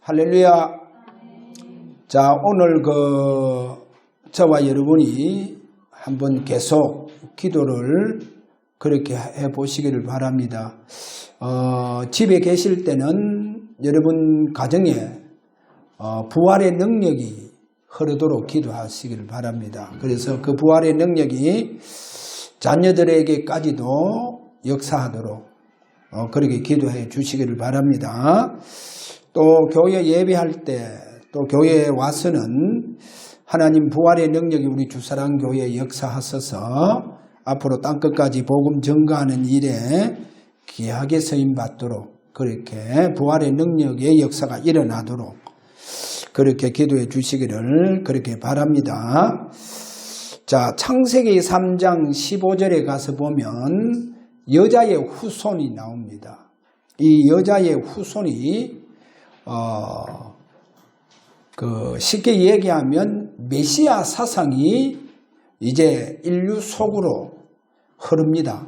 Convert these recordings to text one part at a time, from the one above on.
할렐루야. 자, 오늘 저와 여러분이 한번 계속 기도를 그렇게 해 보시기를 바랍니다. 집에 계실 때는 여러분 가정에 부활의 능력이 흐르도록 기도하시기를 바랍니다. 그래서 그 부활의 능력이 자녀들에게까지도 역사하도록 그렇게 기도해 주시기를 바랍니다. 또 교회 예배할 때, 또 교회에 와서는 하나님 부활의 능력이 우리 주사랑교회에 역사하셔서 앞으로 땅끝까지 복음 전가하는 일에 귀하게 쓰임받도록 그렇게 부활의 능력의 역사가 일어나도록 그렇게 기도해 주시기를 그렇게 바랍니다. 자, 창세기 3장 15절에 가서 보면 여자의 후손이 나옵니다. 이 여자의 후손이 쉽게 얘기하면 메시아 사상이 이제 인류 속으로 흐릅니다.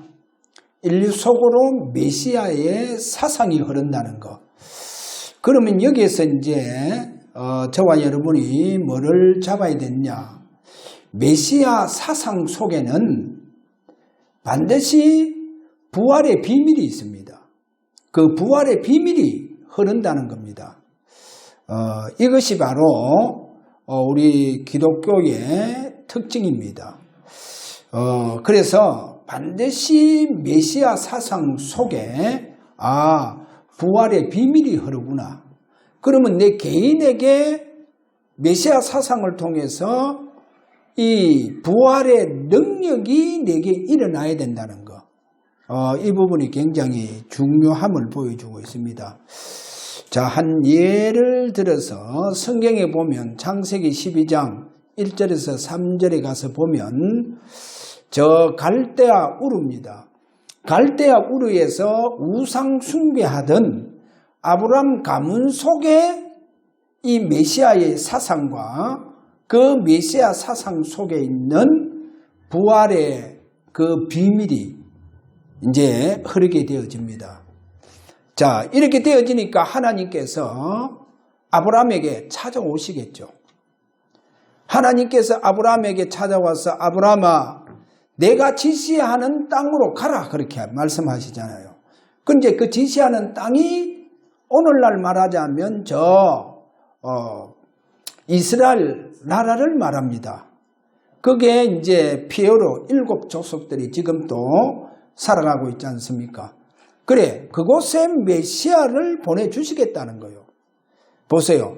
인류 속으로 메시아의 사상이 흐른다는 것. 그러면 여기에서 이제 저와 여러분이 뭐를 잡아야 되냐? 메시아 사상 속에는 반드시 부활의 비밀이 있습니다. 그 부활의 비밀이 흐른다는 겁니다. 이것이 바로 우리 기독교의 특징입니다. 그래서 반드시 메시아 사상 속에 부활의 비밀이 흐르구나. 그러면 내 개인에게 메시아 사상을 통해서 이 부활의 능력이 내게 일어나야 된다는 것. 이 부분이 굉장히 중요함을 보여주고 있습니다. 자, 한 예를 들어서 성경에 보면 창세기 12장 1절에서 3절에 가서 보면 저 갈대아 우르입니다. 갈대아 우르에서 우상 숭배하던 아브람 가문 속에 이 메시아의 사상과 그 메시아 사상 속에 있는 부활의 그 비밀이 이제 흐르게 되어집니다. 자, 이렇게 되어지니까 하나님께서 아브라함에게 찾아오시겠죠. 하나님께서 아브라함에게 찾아와서 아브라함아, 내가 지시하는 땅으로 가라 그렇게 말씀하시잖아요. 근데 그 지시하는 땅이 오늘날 말하자면 이스라엘 나라를 말합니다. 그게 이제 피에로 7 족속들이 지금도 살아가고 있지 않습니까? 그래, 그곳에 메시아를 보내주시겠다는 거예요. 보세요.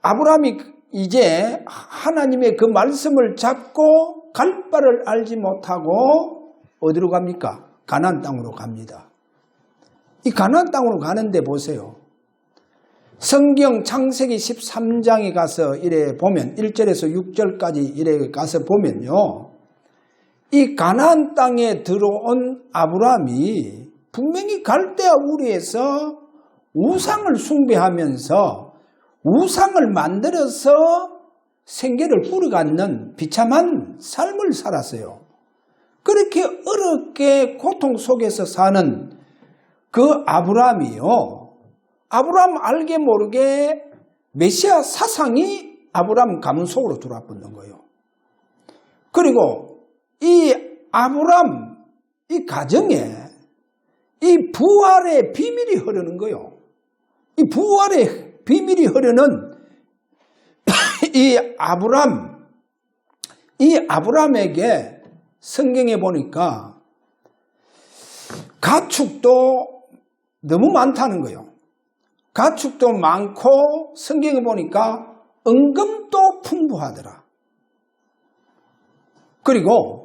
아브라함이 이제 하나님의 그 말씀을 잡고 갈 바를 알지 못하고 어디로 갑니까? 가나안 땅으로 갑니다. 이 가나안 땅으로 가는데 보세요. 성경 창세기 13장에 가서 이래 보면 1절에서 6절까지 이래 가서 보면요. 이 가나안 땅에 들어온 아브라함이 분명히 갈대아 우르에서 우상을 숭배하면서 우상을 만들어서 생계를 꾸려가는 비참한 삶을 살았어요. 그렇게 어렵게 고통 속에서 사는 그 아브라함이요. 아브라함 알게 모르게 메시아 사상이 아브라함 가문 속으로 들어와 붙는 거예요. 그리고 이 아브라함 이 가정에 이 부활의 비밀이 흐르는 거예요. 이 부활의 비밀이 흐르는 이 아브라함에게 성경에 보니까 가축도 너무 많다는 거예요. 가축도 많고 성경에 보니까 은금도 풍부하더라. 그리고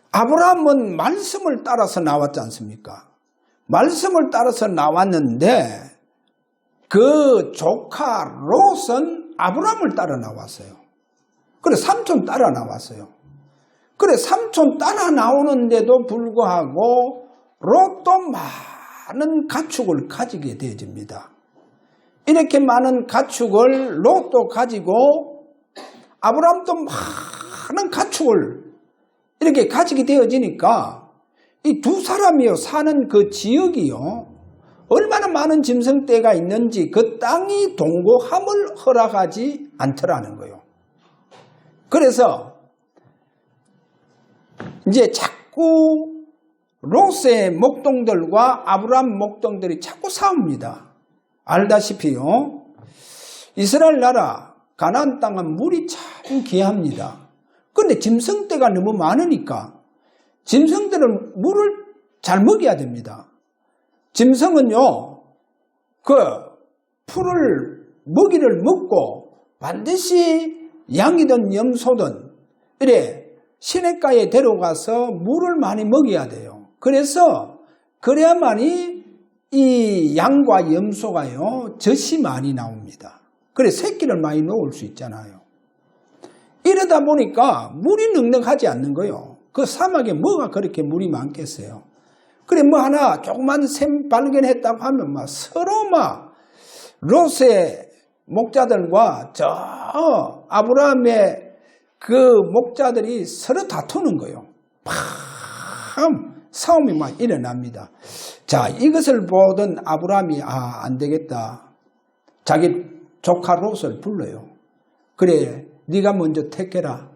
아브라함은 말씀을 따라서 나왔지 않습니까? 말씀을 따라서 나왔는데 그 조카 롯은 아브라함을 따라 나왔어요. 그래 삼촌 따라 나왔어요. 그래 삼촌 따라 나오는데도 불구하고 롯도 많은 가축을 가지게 되어집니다. 이렇게 많은 가축을 롯도 가지고 아브라함도 많은 가축을 이렇게 가지게 되어지니까 이 두 사람이요 사는 그 지역이요 얼마나 많은 짐승떼가 있는지 그 땅이 동거함을 허락하지 않더라는 거예요. 그래서 이제 자꾸 롯의 목동들과 아브람 목동들이 자꾸 싸웁니다. 알다시피요, 이스라엘 나라 가나안 땅은 물이 참 귀합니다. 그런데 짐승떼가 너무 많으니까 짐승들은 물을 잘 먹여야 됩니다. 짐승은요, 그 풀을 먹이를 먹고 반드시 양이든 염소든 이래 시냇가에 데려가서 물을 많이 먹여야 돼요. 그래서 그래야만이 이 양과 염소가요, 젖이 많이 나옵니다. 그래 새끼를 많이 놓을 수 있잖아요. 이러다 보니까 물이 넉넉하지 않는 거예요. 그 사막에 뭐가 그렇게 물이 많겠어요. 그래 뭐 하나 조그만 샘 발견했다고 하면 막 서로 막 롯의 목자들과 저 아브라함의 그 목자들이 서로 다투는 거예요. 싸움이 막 일어납니다. 자, 이것을 보던 아브라함이 안 되겠다. 자기 조카 롯을 불러요. 그래, 네가 먼저 택해라.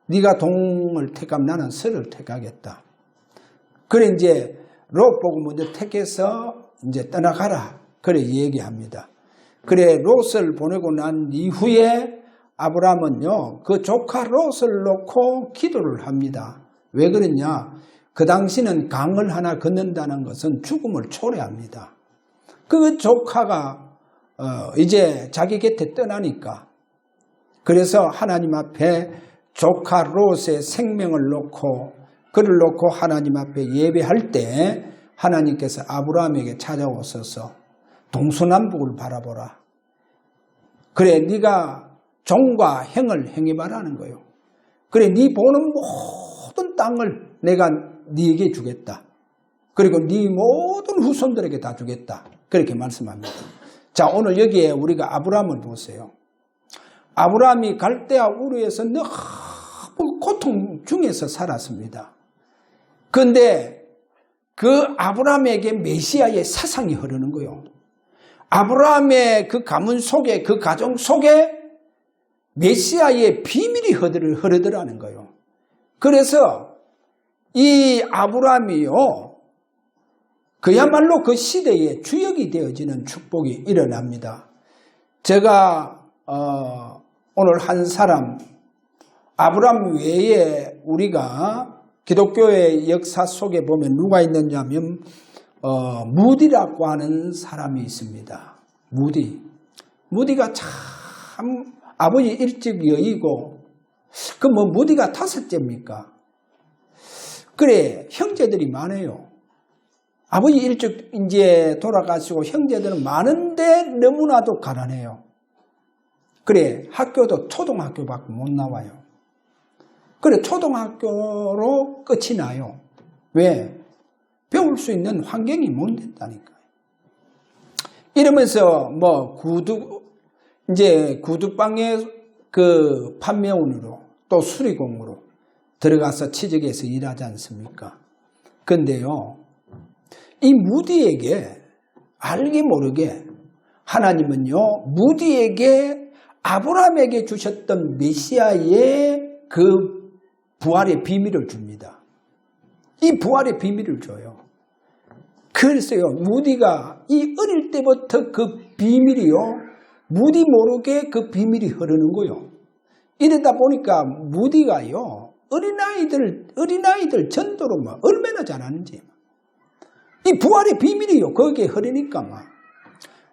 네가 동을 택하면 나는 서를 택하겠다. 그래 이제 롯 보고 먼저 택해서 이제 떠나가라. 그래 얘기합니다. 그래 롯을 보내고 난 이후에 아브라함은요, 그 조카 롯을 놓고 기도를 합니다. 왜 그러냐? 그 당시는 강을 하나 건넌다는 것은 죽음을 초래합니다. 그 조카가 이제 자기 곁에 떠나니까, 그래서 하나님 앞에 조카 롯의 생명을 놓고 그를 놓고 하나님 앞에 예배할 때 하나님께서 아브라함에게 찾아오셔서 동서남북을 바라보라. 그래 네가 종과 행을 행해봐라는 거예요. 그래 네 보는 모든 땅을 내가 네게 주겠다. 그리고 네 모든 후손들에게 다 주겠다. 그렇게 말씀합니다. 자, 오늘 여기에 우리가 아브라함을 보세요. 아브라함이 갈대아 우르에서 너무 고통 중에서 살았습니다. 그런데 그 아브라함에게 메시아의 사상이 흐르는 거예요. 아브라함의 그 가문 속에, 그 가정 속에 메시아의 비밀이 흐르더라는 거예요. 그래서 이 아브라함이요, 그야말로 그 시대의 주역이 되어지는 축복이 일어납니다. 제가 오늘 한 사람, 아브라함 외에 우리가 기독교의 역사 속에 보면 누가 있느냐 하면 무디라고 하는 사람이 있습니다. 무디가 참 아버지 일찍 여의고, 그 뭐 무디가 5째입니까? 그래 형제들이 많아요. 아버지 일찍 이제 돌아가시고 형제들은 많은데 너무나도 가난해요. 그래 학교도 초등학교밖에 못 나와요. 그래 초등학교로 끝이 나요. 왜? 배울 수 있는 환경이 못 된다니까요. 이러면서 뭐 구두방에 그 판매원으로 또 수리공으로 들어가서 취직해서 일하지 않습니까? 근데요, 이 무디에게 알게 모르게 하나님은요, 무디에게 아브라함에게 주셨던 메시아의 그 부활의 비밀을 줍니다. 이 부활의 비밀을 줘요. 그래서요, 무디가 이 어릴 때부터 그 비밀이요, 무디 모르게 그 비밀이 흐르는 거요. 이러다 보니까 무디가요, 어린아이들 전도로 막 얼마나 잘하는지. 이 부활의 비밀이요, 거기에 흐르니까 막.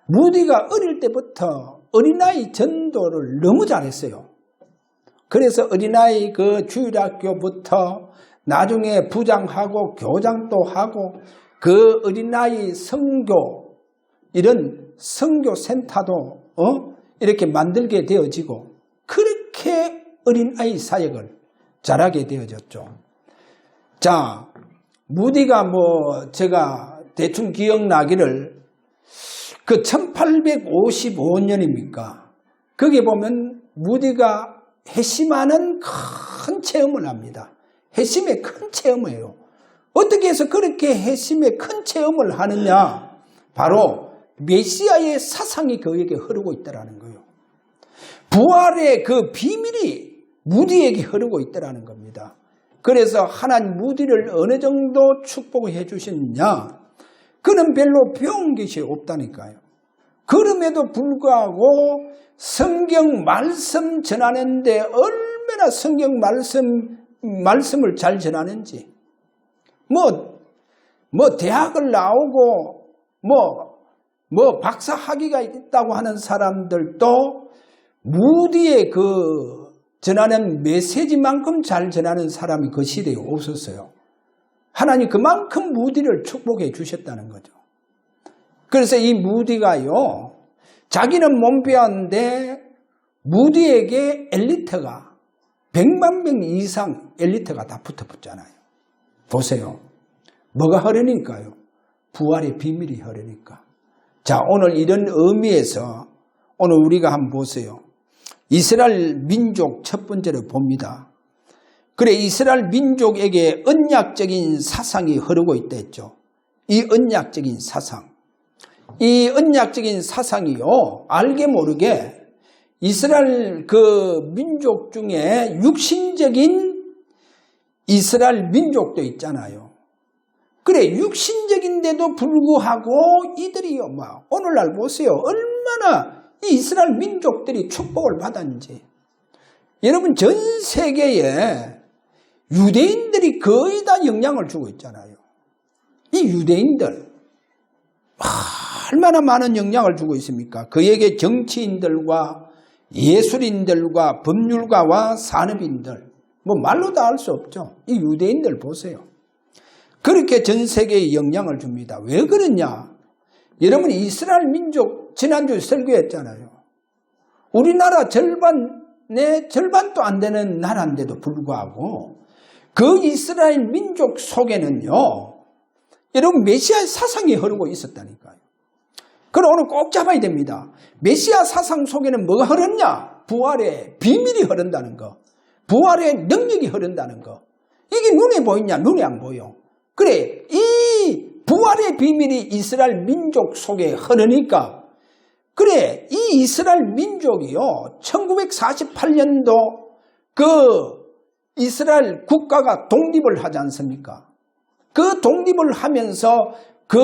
무디가 어릴 때부터 어린아이 전도를 너무 잘했어요. 그래서 어린아이 그 주일학교부터 나중에 부장하고 교장도 하고 그 어린아이 선교, 이런 선교센터도 이렇게 만들게 되어지고 그렇게 어린아이 사역을 잘하게 되어졌죠. 자, 무디가 뭐 제가 대충 기억나기를 그 1855년입니까? 거기 보면 무디가 회심하는 큰 체험을 합니다. 회심의 큰 체험이에요. 어떻게 해서 그렇게 회심의 큰 체험을 하느냐? 바로 메시아의 사상이 그에게 흐르고 있다는 거예요. 부활의 그 비밀이 무디에게 흐르고 있다는 겁니다. 그래서 하나님 무디를 어느 정도 축복해 주셨냐? 그는 별로 배운 것이 없다니까요. 그럼에도 불구하고 성경 말씀 전하는데 얼마나 성경 말씀을 잘 전하는지. 대학을 나오고 박사 학위가 있다고 하는 사람들도 무디의 그 전하는 메시지만큼 잘 전하는 사람이 그 시대에 없었어요. 하나님 그만큼 무디를 축복해 주셨다는 거죠. 그래서 이 무디가요, 자기는 못 배웠는데 무디에게 엘리트가 100만 명 이상 엘리트가 다 붙어붙잖아요. 보세요. 뭐가 흐르니까요? 부활의 비밀이 흐르니까. 자, 오늘 이런 의미에서 오늘 우리가 한번 보세요. 이스라엘 민족 첫 번째로 봅니다. 그래, 이스라엘 민족에게 언약적인 사상이 흐르고 있다 했죠. 이 언약적인 사상. 이 언약적인 사상이요, 알게 모르게 이스라엘 그 민족 중에 육신적인 이스라엘 민족도 있잖아요. 그래, 육신적인데도 불구하고 이들이요, 오늘날 보세요. 얼마나 이 이스라엘 민족들이 축복을 받았는지. 여러분, 전 세계에 유대인들이 거의 다 영향을 주고 있잖아요. 이 유대인들 얼마나 많은 영향을 주고 있습니까? 그에게 정치인들과 예술인들과 법률가와 산업인들, 말로 다 할 수 없죠. 이 유대인들 보세요. 그렇게 전 세계에 영향을 줍니다. 왜 그러냐? 여러분, 이스라엘 민족 지난주에 설교했잖아요. 우리나라 절반도 안 되는 나라인데도 불구하고 그 이스라엘 민족 속에는요, 여러분, 메시아의 사상이 흐르고 있었다니까요. 그럼 오늘 꼭 잡아야 됩니다. 메시아 사상 속에는 뭐가 흐르냐? 부활의 비밀이 흐른다는 거. 부활의 능력이 흐른다는 거. 이게 눈에 보이냐? 눈에 안 보여. 그래, 이 부활의 비밀이 이스라엘 민족 속에 흐르니까, 그래, 이 이스라엘 민족이요, 1948년도 그 이스라엘 국가가 독립을 하지 않습니까? 그 독립을 하면서 그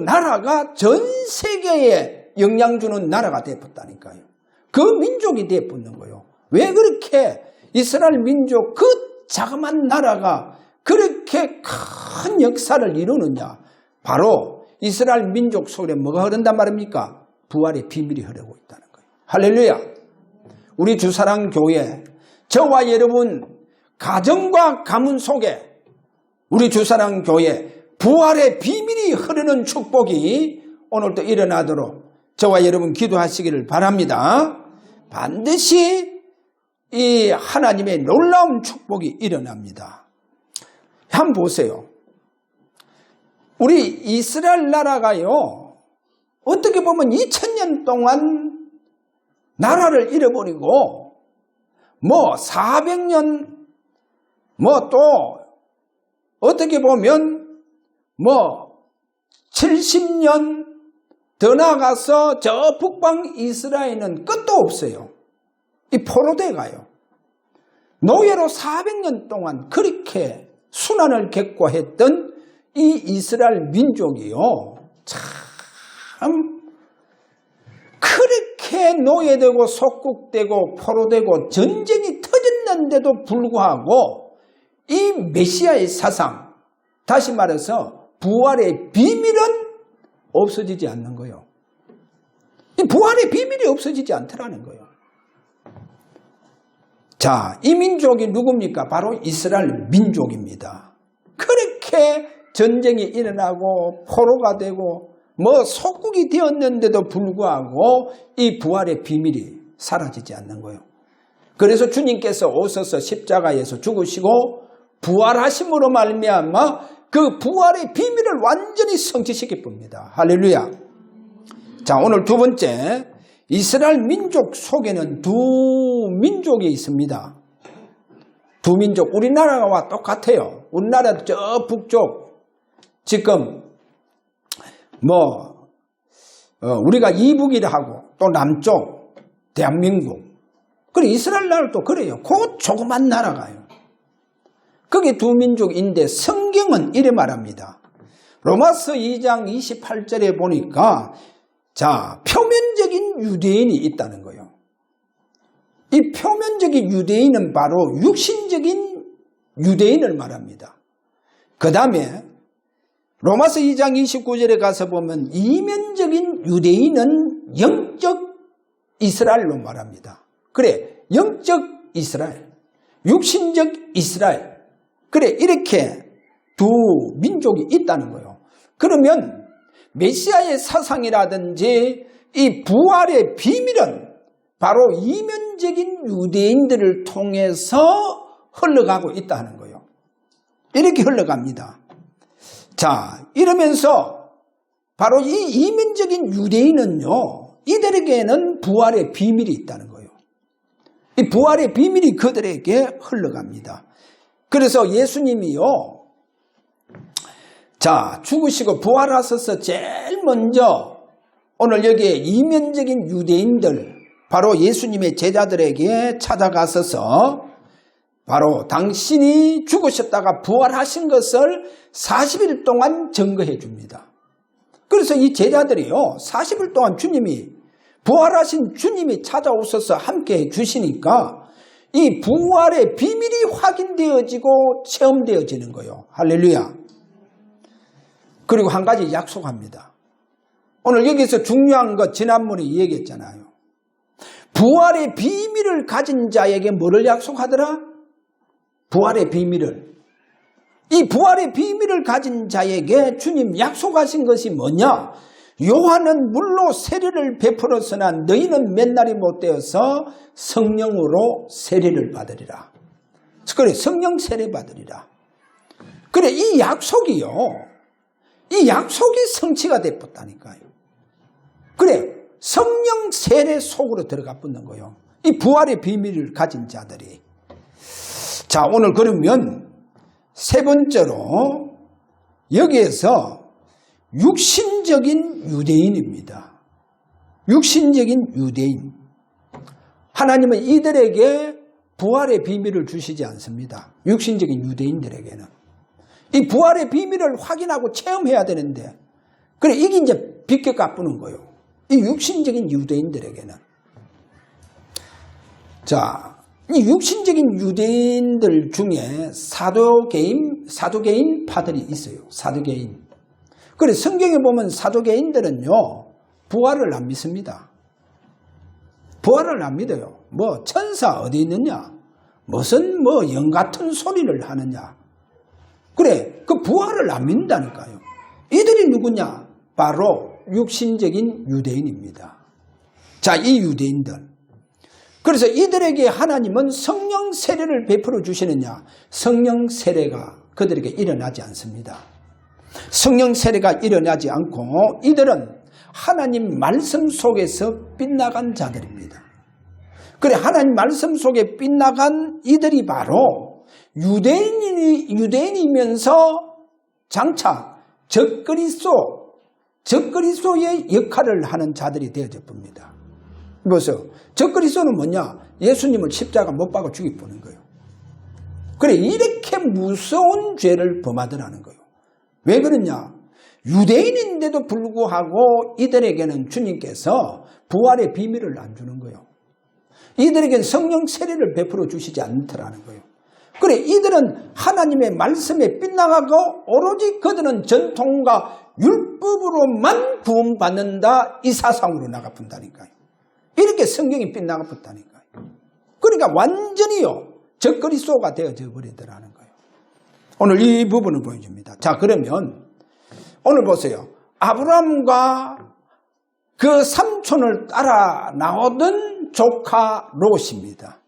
나라가 전 세계에 영향 주는 나라가 되었다니까요. 그 민족이 되어붙는 거예요. 왜 그렇게 이스라엘 민족 그 자그마한 나라가 그렇게 큰 역사를 이루느냐? 바로 이스라엘 민족 속에 뭐가 흐른단 말입니까? 부활의 비밀이 흐르고 있다는 거예요. 할렐루야. 우리 주사랑 교회, 저와 여러분 가정과 가문 속에 우리 주사랑 교회 부활의 비밀이 흐르는 축복이 오늘도 일어나도록 저와 여러분 기도하시기를 바랍니다. 반드시 이 하나님의 놀라운 축복이 일어납니다. 한번 보세요. 우리 이스라엘 나라가요, 어떻게 보면 2000년 동안 나라를 잃어버리고 400년 또 어떻게 보면 70년 더 나가서 저 북방 이스라엘은 끝도 없어요. 이 포로돼 가요. 노예로 400년 동안 그렇게 순환을 겪고했던 이 이스라엘 민족이요, 참 그렇게 노예되고 속국되고 포로되고 전쟁이 터졌는데도 불구하고 이 메시아의 사상, 다시 말해서 부활의 비밀은 없어지지 않는 거예요. 이 부활의 비밀이 없어지지 않더라는 거예요. 자, 이 민족이 누굽니까? 바로 이스라엘 민족입니다. 그렇게 전쟁이 일어나고 포로가 되고 속국이 되었는데도 불구하고 이 부활의 비밀이 사라지지 않는 거예요. 그래서 주님께서 오셔서 십자가에서 죽으시고 부활하심으로 말미암아 그 부활의 비밀을 완전히 성취시킬 겁니다. 할렐루야. 자, 오늘 두 번째, 이스라엘 민족 속에는 두 민족이 있습니다. 두 민족, 우리나라와 똑같아요. 우리나라 저 북쪽 지금 우리가 이북이라 하고 또 남쪽 대한민국 그리고 이스라엘 나라도 그래요. 그 조그만 나라가요. 그게 두 민족인데 성경은 이래 말합니다. 로마서 2장 28절에 보니까 자 표면적인 유대인이 있다는 거예요. 이 표면적인 유대인은 바로 육신적인 유대인을 말합니다. 그 다음에 로마서 2장 29절에 가서 보면 이면적인 유대인은 영적 이스라엘로 말합니다. 그래 영적 이스라엘, 육신적 이스라엘 그래 이렇게 두 민족이 있다는 거예요. 그러면 메시아의 사상이라든지 이 부활의 비밀은 바로 이면적인 유대인들을 통해서 흘러가고 있다는 거예요. 이렇게 흘러갑니다. 자, 이러면서 바로 이 이면적인 유대인은요, 이들에게는 부활의 비밀이 있다는 거예요. 이 부활의 비밀이 그들에게 흘러갑니다. 그래서 예수님이요, 자, 죽으시고 부활하셔서 제일 먼저 오늘 여기에 이면적인 유대인들, 바로 예수님의 제자들에게 찾아가셔서 바로 당신이 죽으셨다가 부활하신 것을 40일 동안 증거해 줍니다. 그래서 이 제자들이요, 40일 동안 주님이, 부활하신 주님이 찾아오셔서 함께 해 주시니까 이 부활의 비밀이 확인되어지고 체험되어지는 거예요. 할렐루야. 그리고 한 가지 약속합니다. 오늘 여기서 중요한 것 지난번에 얘기했잖아요. 부활의 비밀을 가진 자에게 뭐를 약속하더라? 부활의 비밀을. 이 부활의 비밀을 가진 자에게 주님 약속하신 것이 뭐냐? 요한은 물로 세례를 베풀었으나 너희는 몇 날이 못 되어서 성령으로 세례를 받으리라. 그래, 성령 세례 받으리라. 그래, 이 약속이요. 이 약속이 성취가 되었다니까요. 그래, 성령 세례 속으로 들어가 붙는 거예요. 이 부활의 비밀을 가진 자들이. 자, 오늘 그러면 세 번째로 여기에서 육신적인 유대인입니다. 육신적인 유대인. 하나님은 이들에게 부활의 비밀을 주시지 않습니다. 육신적인 유대인들에게는. 이 부활의 비밀을 확인하고 체험해야 되는데, 그래, 이게 이제 비껴 갚는 거예요. 이 육신적인 유대인들에게는. 자, 이 육신적인 유대인들 중에 사두개인 파들이 있어요. 사두개인. 그래, 성경에 보면 사두개인들은요, 부활을 안 믿습니다. 부활을 안 믿어요. 뭐, 천사 어디 있느냐? 무슨 영 같은 소리를 하느냐? 그래, 그 부활을 안 믿는다니까요. 이들이 누구냐? 바로 육신적인 유대인입니다. 자, 이 유대인들. 그래서 이들에게 하나님은 성령 세례를 베풀어 주시느냐? 성령 세례가 그들에게 일어나지 않습니다. 성령 세례가 일어나지 않고 이들은 하나님 말씀 속에서 빗나간 자들입니다. 그래, 하나님 말씀 속에 빗나간 이들이 바로 유대인이면서 장차 적그리스도의 역할을 하는 자들이 되어져 봅니다. 보세요. 적그리스도는 뭐냐? 예수님을 십자가 못 박아 죽이보는 거예요. 그래, 이렇게 무서운 죄를 범하더라는 거예요. 왜 그러냐? 유대인인데도 불구하고 이들에게는 주님께서 부활의 비밀을 안 주는 거예요. 이들에게는 성령 세례를 베풀어 주시지 않더라는 거예요. 그래, 이들은 하나님의 말씀에 빗나가고 오로지 그들은 전통과 율법으로만 구원받는다, 이 사상으로 나가본다니까요. 이렇게 성경이 빗나가본다니까요. 그러니까 완전히요, 적그리스도가 되어져 버리더라는 거예요. 오늘 이 부분을 보여줍니다. 자, 그러면 오늘 보세요. 아브라함과 그 삼촌을 따라 나오던 조카 롯입니다.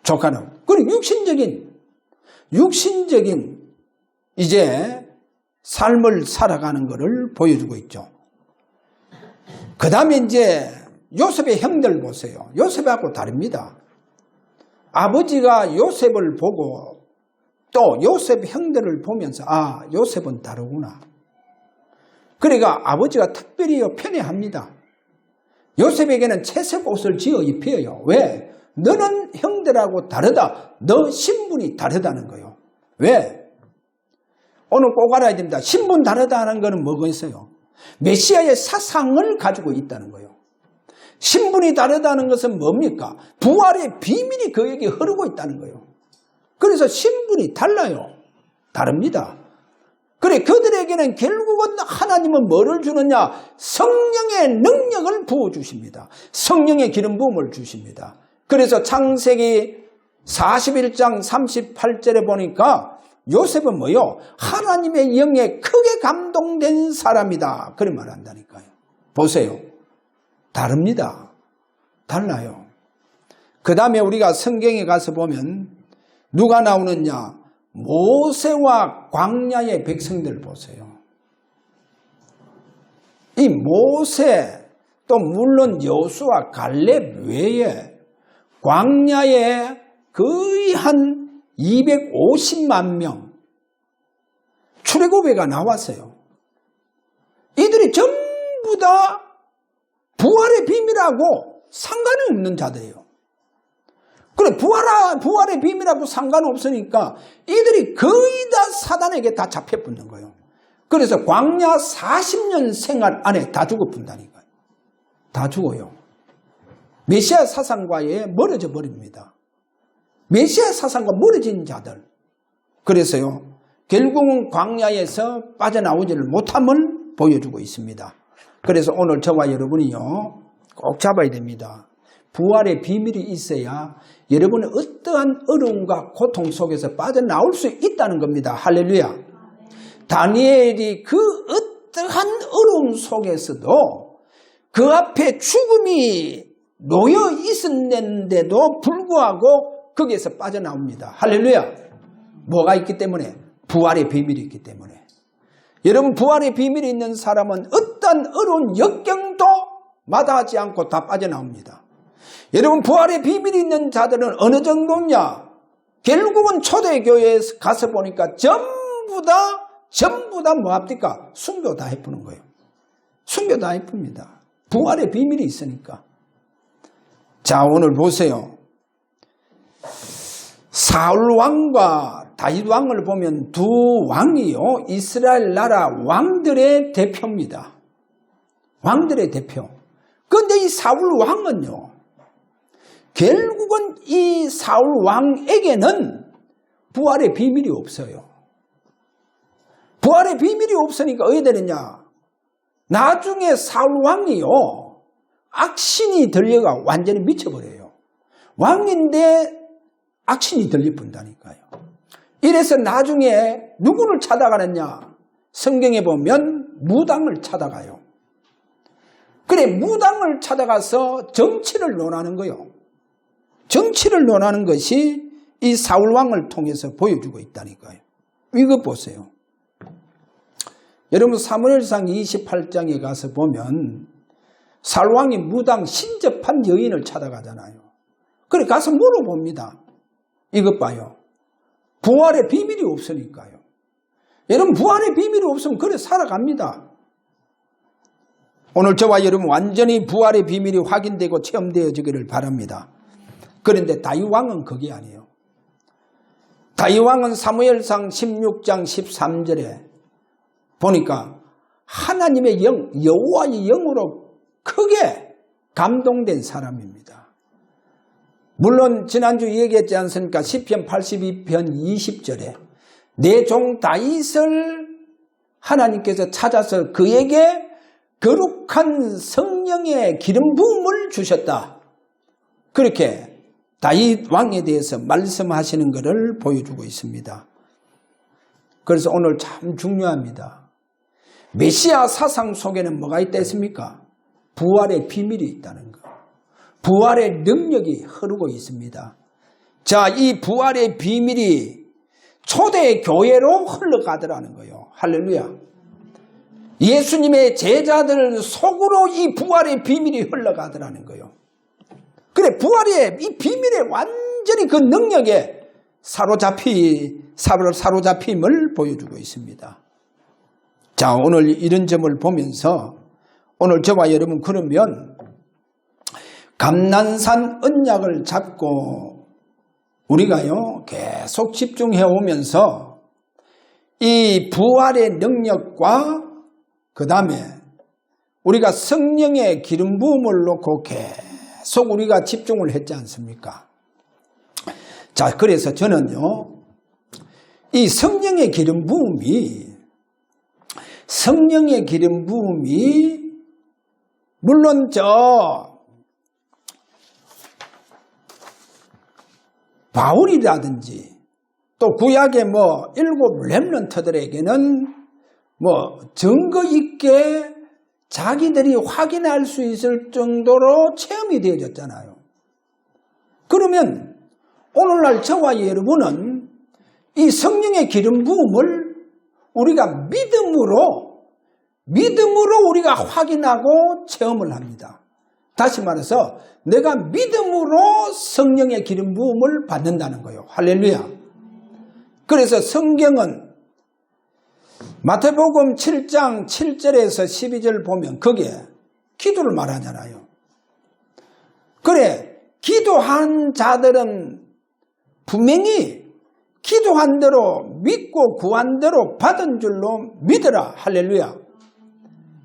조카 롯. 그리고 육신적인 이제 삶을 살아가는 것을 보여주고 있죠. 그 다음에 이제 요셉의 형들 보세요. 요셉하고 다릅니다. 아버지가 요셉을 보고 또 요셉 형들을 보면서 아, 요셉은 다르구나. 그러니까 아버지가 특별히 편애합니다. 요셉에게는 채색 옷을 지어 입혀요. 왜? 너는 형들하고 다르다. 너 신분이 다르다는 거예요. 왜? 오늘 꼭 알아야 됩니다. 신분 다르다는 것은 뭐가 있어요? 메시아의 사상을 가지고 있다는 거예요. 신분이 다르다는 것은 뭡니까? 부활의 비밀이 그에게 흐르고 있다는 거예요. 그래서 신분이 달라요. 다릅니다. 그래, 그들에게는 결국은 하나님은 뭐를 주느냐? 성령의 능력을 부어주십니다. 성령의 기름 부음을 주십니다. 그래서 창세기 41장 38절에 보니까 요셉은 뭐요? 하나님의 영에 크게 감동된 사람이다. 그런 말을 한다니까요. 보세요. 다릅니다. 달라요. 그 다음에 우리가 성경에 가서 보면 누가 나오느냐? 모세와 광야의 백성들 보세요. 이 모세 또 물론 여호수아 갈렙 외에 광야에 거의 한 250만 명 출애굽회가 나왔어요. 이들이 전부 다 부활의 비밀하고 상관이 없는 자들이에요. 그래, 부활의 비밀하고 상관없으니까 이들이 거의 다 사단에게 다 잡혀붙는 거예요. 그래서 광야 40년 생활 안에 다 죽어뿐다니까요. 다 죽어요. 메시아 사상과에 멀어져 버립니다. 메시아 사상과 멀어진 자들. 그래서요, 결국은 광야에서 빠져나오지를 못함을 보여주고 있습니다. 그래서 오늘 저와 여러분이요, 꼭 잡아야 됩니다. 부활의 비밀이 있어야 여러분은 어떠한 어려움과 고통 속에서 빠져나올 수 있다는 겁니다. 할렐루야. 다니엘이 그 어떠한 어려움 속에서도 그 앞에 죽음이 놓여 있었는데도 불구하고 거기에서 빠져나옵니다. 할렐루야. 뭐가 있기 때문에? 부활의 비밀이 있기 때문에. 여러분, 부활의 비밀이 있는 사람은 어떤 어려운 역경도 마다하지 않고 다 빠져나옵니다. 여러분, 부활의 비밀이 있는 자들은 어느 정도냐? 결국은 초대교회에 가서 보니까 전부 다 뭐합니까? 순교 다 해푸는 거예요. 순교 다 해풉니다. 부활의 비밀이 있으니까. 자, 오늘 보세요. 사울 왕과 다윗 왕을 보면 두 왕이요, 이스라엘 나라 왕들의 대표입니다. 왕들의 대표. 그런데 이 사울 왕은요, 결국은 이 사울 왕에게는 부활의 비밀이 없어요. 부활의 비밀이 없으니까 어떻게 되느냐? 나중에 사울 왕이요, 악신이 들려가 완전히 미쳐버려요. 왕인데 악신이 들려본다니까요. 이래서 나중에 누구를 찾아가느냐? 성경에 보면 무당을 찾아가요. 그래, 무당을 찾아가서 정치를 논하는 거요. 정치를 논하는 것이 이 사울왕을 통해서 보여주고 있다니까요. 이거 보세요. 여러분, 사무엘상 28장에 가서 보면 사울왕이 무당 신접한 여인을 찾아가잖아요. 그래, 가서 물어봅니다. 이것 봐요. 부활의 비밀이 없으니까요. 여러분, 부활의 비밀이 없으면 그래 살아갑니다. 오늘 저와 여러분 완전히 부활의 비밀이 확인되고 체험되어지기를 바랍니다. 그런데 다윗 왕은 그게 아니에요. 다윗 왕은 사무엘상 16장 13절에 보니까 하나님의 영, 여호와의 영으로 크게 감동된 사람입니다. 물론 지난주 얘기했지 않습니까? 시편 82편 20절에 내 종 다윗을 하나님께서 찾아서 그에게 거룩한 성령의 기름 부음을 주셨다. 그렇게 다윗 왕에 대해서 말씀하시는 것을 보여주고 있습니다. 그래서 오늘 참 중요합니다. 메시아 사상 속에는 뭐가 있다 했습니까? 부활의 비밀이 있다는 것. 부활의 능력이 흐르고 있습니다. 자, 이 부활의 비밀이 초대 교회로 흘러가더라는 거예요. 할렐루야. 예수님의 제자들 속으로 이 부활의 비밀이 흘러가더라는 거예요. 그래, 부활의 이 비밀에 완전히 그 능력에 사로잡힘을 보여주고 있습니다. 자, 오늘 이런 점을 보면서 오늘 저와 여러분 그러면 감난산 언약을 잡고 우리가요 계속 집중해 오면서 이 부활의 능력과 그 다음에 우리가 성령의 기름 부음을 놓고 계속 우리가 집중을 했지 않습니까? 자, 그래서 저는요 이 성령의 기름 부음이 물론 바울이라든지 또 구약의 일곱 렘넌트들에게는 증거 있게 자기들이 확인할 수 있을 정도로 체험이 되어졌잖아요. 그러면 오늘날 저와 여러분은 이 성령의 기름 부음을 우리가 믿음으로 우리가 확인하고 체험을 합니다. 다시 말해서 내가 믿음으로 성령의 기름 부음을 받는다는 거예요. 할렐루야. 그래서 성경은 마태복음 7장 7절에서 12절 보면 거기에 기도를 말하잖아요. 그래, 기도한 자들은 분명히 기도한 대로 믿고 구한 대로 받은 줄로 믿으라. 할렐루야.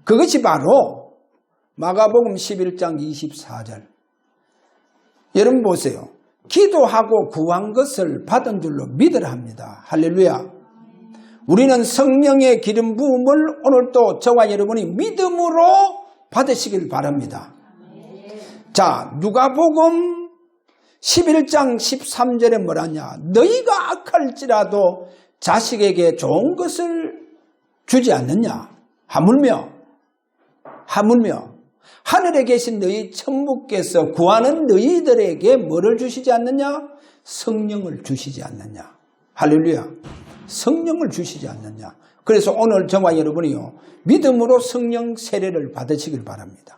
그것이 바로 마가복음 11장 24절. 여러분 보세요. 기도하고 구한 것을 받은 줄로 믿으라 합니다. 할렐루야. 우리는 성령의 기름 부음을 오늘도 저와 여러분이 믿음으로 받으시길 바랍니다. 자, 누가복음 11장 13절에 뭐라냐? 너희가 악할지라도 자식에게 좋은 것을 주지 않느냐? 하물며 하늘에 계신 너희 천부께서 구하는 너희들에게 뭐를 주시지 않느냐? 성령을 주시지 않느냐? 할렐루야. 성령을 주시지 않느냐? 그래서 오늘 저와 여러분이요 믿음으로 성령 세례를 받으시길 바랍니다.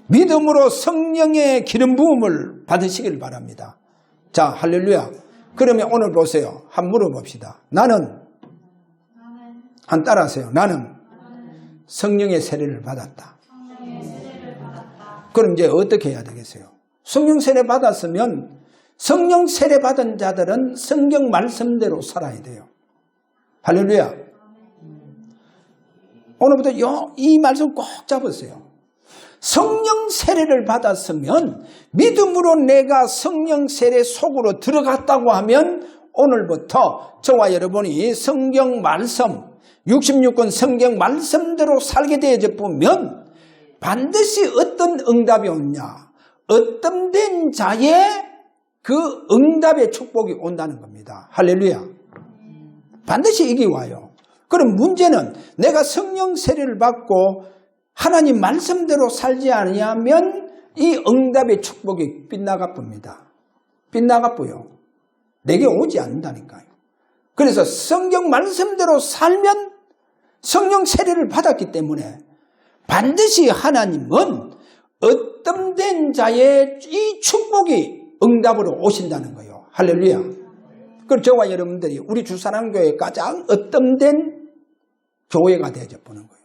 믿음으로 성령의 기름 부음을 받으시길 바랍니다. 자, 할렐루야. 그러면 오늘 보세요. 한번 물어봅시다. 나는 한 따라하세요. 나는 성령의 세례를 받았다. 그럼 이제 어떻게 해야 되겠어요? 성령 세례 받았으면 성령 세례 받은 자들은 성경 말씀대로 살아야 돼요. 할렐루야. 오늘부터 이 말씀 꼭 잡으세요. 성령 세례를 받았으면 믿음으로 내가 성령 세례 속으로 들어갔다고 하면 오늘부터 저와 여러분이 성경 말씀 66권 성경 말씀대로 살게 되어져 보면 반드시 어떤 응답이 오느냐, 어떤 된 자의 그 응답의 축복이 온다는 겁니다. 할렐루야. 반드시 이게 와요. 그럼 문제는 내가 성령 세례를 받고 하나님 말씀대로 살지 않으면 이 응답의 축복이 빗나가 봅니다. 빗나가 보여. 내게 오지 않는다니까요. 그래서 성경 말씀대로 살면 성령 세례를 받았기 때문에 반드시 하나님은 어떤 된 자의 이 축복이 응답으로 오신다는 거예요. 할렐루야. 그럼 저와 여러분들이 우리 주사랑교회 가장 어떤 된 교회가 되어져 보는 거예요.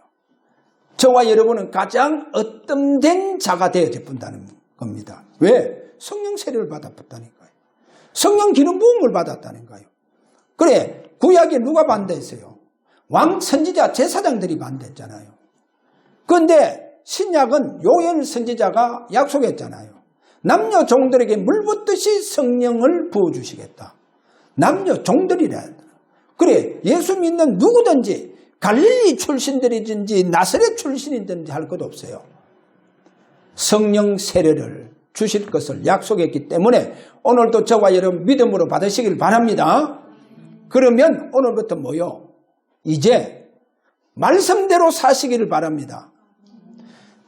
저와 여러분은 가장 어떤 된 자가 되어져 본다는 겁니다. 왜? 성령 세례를 받았다니까요. 성령 기름 부음을 받았다는 거예요. 그래, 구약에 누가 반대했어요? 왕 선지자 제사장들이 반대했잖아요. 그런데 신약은 요엘 선지자가 약속했잖아요. 남녀 종들에게 물 붓듯이 성령을 부어주시겠다. 남녀 종들이라. 그래, 예수 믿는 누구든지 갈릴리 출신들이든지 나사렛 출신이든지 할 것 없어요. 성령 세례를 주실 것을 약속했기 때문에 오늘도 저와 여러분 믿음으로 받으시길 바랍니다. 그러면 오늘부터 뭐요? 이제 말씀대로 사시기를 바랍니다.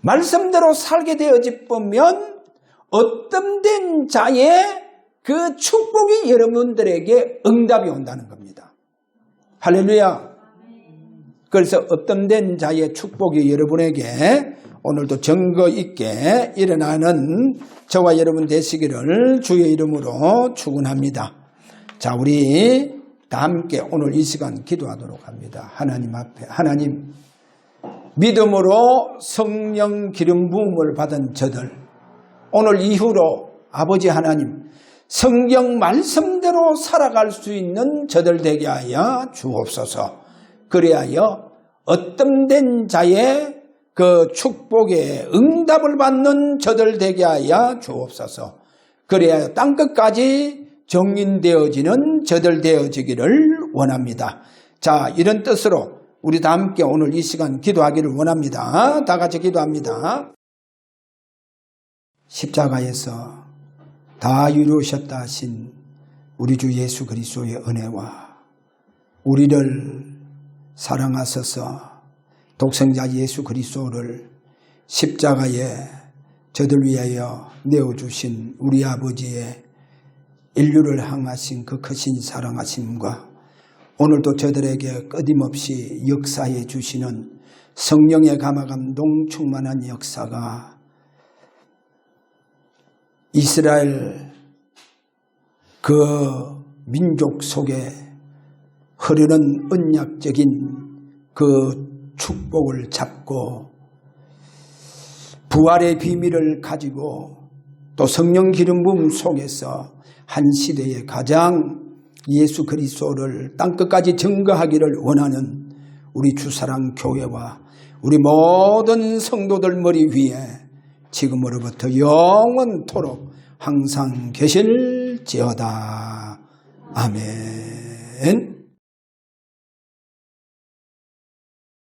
말씀대로 살게 되어지 보면 어떤 된 자의 그 축복이 여러분들에게 응답이 온다는 겁니다. 할렐루야. 그래서 어떤 된 자의 축복이 여러분에게 오늘도 증거 있게 일어나는 저와 여러분 되시기를 주의 이름으로 축원합니다. 자, 우리 다 함께 오늘 이 시간 기도하도록 합니다. 하나님 앞에, 하나님 믿음으로 성령 기름 부음을 받은 저들, 오늘 이후로 아버지 하나님 성경 말씀대로 살아갈 수 있는 저들 되게 하여 주옵소서. 그래야 어뜸된 자의 그 축복에 응답을 받는 저들 되게 하여 주옵소서. 그래야 땅끝까지 정인되어지는 저들 되어지기를 원합니다. 자, 이런 뜻으로 우리 다 함께 오늘 이 시간 기도하기를 원합니다. 다 같이 기도합니다. 십자가에서 다 이루셨다 하신 우리 주 예수 그리스도의 은혜와 우리를 사랑하셔서 독생자 예수 그리스도를 십자가에 저들 위하여 내어주신 우리 아버지의 인류를 향하신 그 크신 사랑하심과 오늘도 저들에게 끊임없이 역사해 주시는 성령의 감화감동 충만한 역사가 이스라엘 그 민족 속에 흐르는 언약적인 그 축복을 잡고 부활의 비밀을 가지고 또 성령 기름 부음 속에서 한 시대에 가장 예수 그리스도를 땅끝까지 증거하기를 원하는 우리 주사랑 교회와 우리 모든 성도들 머리 위에 지금으로부터 영원토록 항상 계실지어다. 아멘.